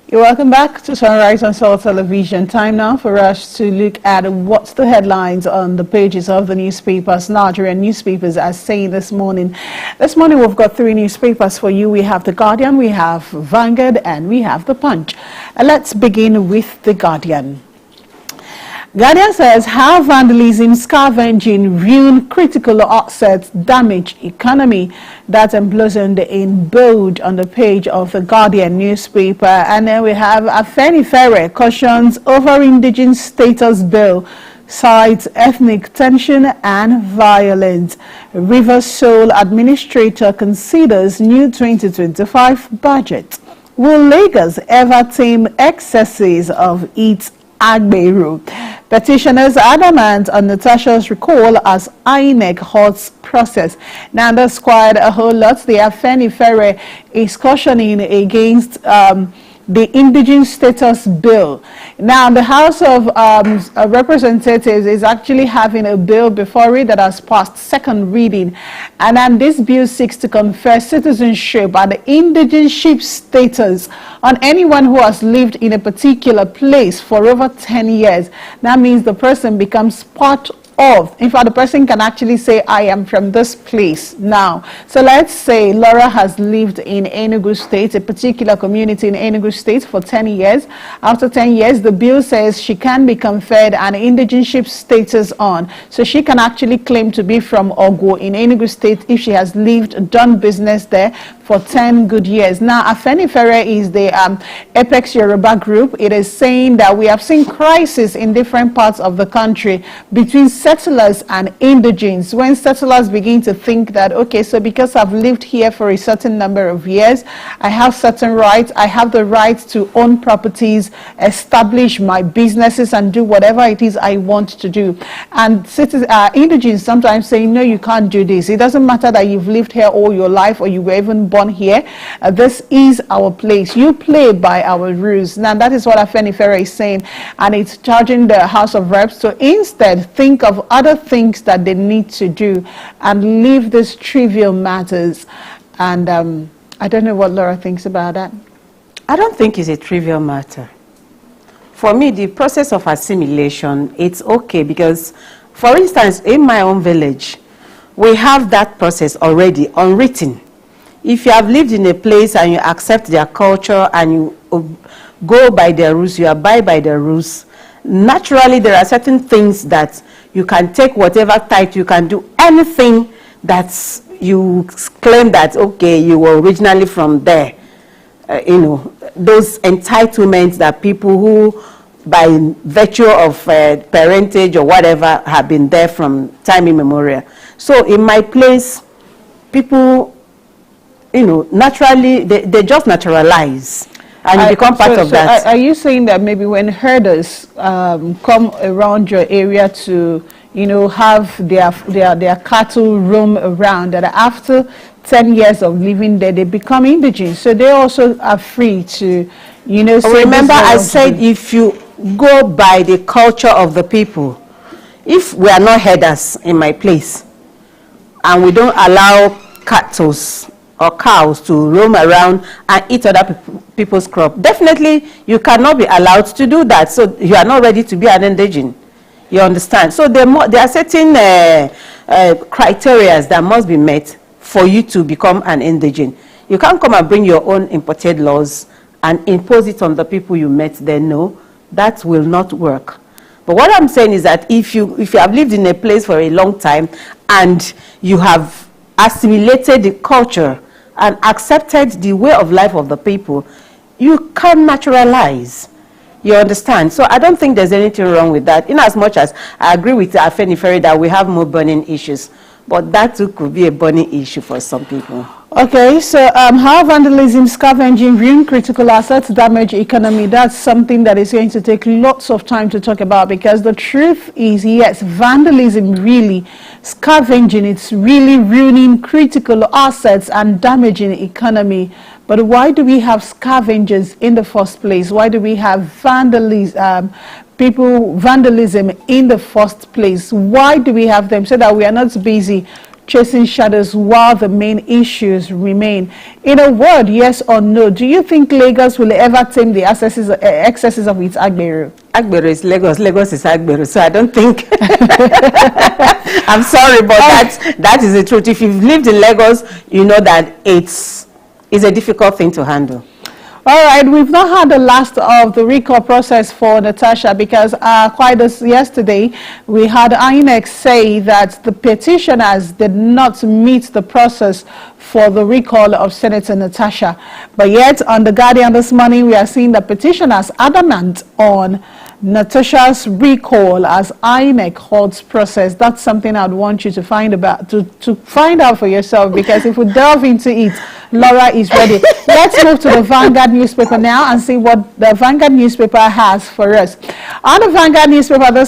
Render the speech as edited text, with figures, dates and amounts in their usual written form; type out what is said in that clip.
You're welcome back to Sunrise on Soul Television. Time now for us to look at what's the headlines on the pages of the newspapers. Nigerian newspapers are saying this morning. This morning we've got three newspapers for you. We have The Guardian, we have Vanguard, and we have The Punch. Let's begin with The Guardian. Guardian says how vandalism, scavenging, ruin critical assets, damage economy. That's emblazoned in bold on the page of the Guardian newspaper. And then we have Afenifere cautions over indigenous status bill, cites ethnic tension and violence. River Soul administrator considers new 2025 budget. Will Lagos ever tame excesses of its Agberu? Petitioners adamant on Natasha's recall as INEC halts process. Now that's quite a whole lot. The Afenifere is cautioning against the indigenous status bill. Now the House of Representatives is actually having a bill before it that has passed second reading, and then this bill seeks to confer citizenship and indigenous status on anyone who has lived in a particular place for over 10 years. That means the person becomes part of, in fact, the person can actually say, I am from this place now. So let's say Laura has lived in Enugu State, a particular community in Enugu State for 10 years. After 10 years, the bill says she can be conferred an indigenous status on. So she can actually claim to be from Ogo in Enugu State if she has lived, done business there for 10 good years. Now, Afenifere is the Apex Yoruba group. It is saying that we have seen crisis in different parts of the country between settlers and indigenes. When settlers begin to think that, okay, so because I've lived here for a certain number of years, I have certain rights, I have the right to own properties, establish my businesses, and do whatever it is I want to do. And indigenes sometimes say, no, you can't do this. It doesn't matter that you've lived here all your life or you were even born here. This is our place. You play by our rules. Now, that is what Afenifere is saying, and it's charging the House of Reps to instead think of other things that they need to do and leave these trivial matters. And I don't know what Laura thinks about that. I don't think it's a trivial matter. For me, the process of assimilation, it's okay because, for instance, in my own village, we have that process already unwritten. If you have lived in a place and you accept their culture and you go by their rules, you abide by their rules, naturally there are certain things that you can take whatever title, you can do anything that you claim that, okay, you were originally from there. You know, those entitlements that people who, by virtue of parentage or whatever, have been there from time immemorial. So in my place, people, you know, naturally, they just naturalize. And you become part of that. Are you saying that maybe when herders come around your area to, you know, have their cattle roam around, that after 10 years of living there, they become indigenous? So they also are free to, you know, say, remember I said if you go by the culture of the people, if we are not herders in my place, and we don't allow cattle or cows to roam around and eat other people's crop, definitely you cannot be allowed to do that. So you are not ready to be an indigene. You understand? So there are certain criteria that must be met for you to become an indigene. You can't come and bring your own imported laws and impose it on the people you met there. No, that will not work. But what I'm saying is that if you have lived in a place for a long time and you have assimilated the culture and accepted the way of life of the people, you can naturalize. You understand? So I don't think there's anything wrong with that, in as much as I agree with Afenifere that we have more burning issues. But that too could be a burning issue for some people. Okay, so how vandalism, scavenging, ruin critical assets, damage economy, that's something that is going to take lots of time to talk about, because the truth is, yes, vandalism really, scavenging, it's really ruining critical assets and damaging economy. But why do we have scavengers in the first place? Why do we have vandalism in the first place? Why do we have them? So that we are not busy chasing shadows while the main issues remain. In a word, yes or no, do you think Lagos will ever tame the excesses of its Agbero? Agbero is Lagos, Lagos is Agbero, so I don't think. I'm sorry, but that is the truth. If you've lived in Lagos, you know that it's a difficult thing to handle. All right, we've not had the last of the recall process for Natasha because quite as yesterday, we had INEC say that the petitioners did not meet the process for the recall of Senator Natasha. But yet, on The Guardian this morning, we are seeing the petitioners adamant on Natasha's recall as INEC holds process. That's something I'd want you to find out for yourself, because if we delve into it, Laura is ready. Let's move to the Vanguard newspaper now and see what the Vanguard newspaper has for us. On the Vanguard newspaper this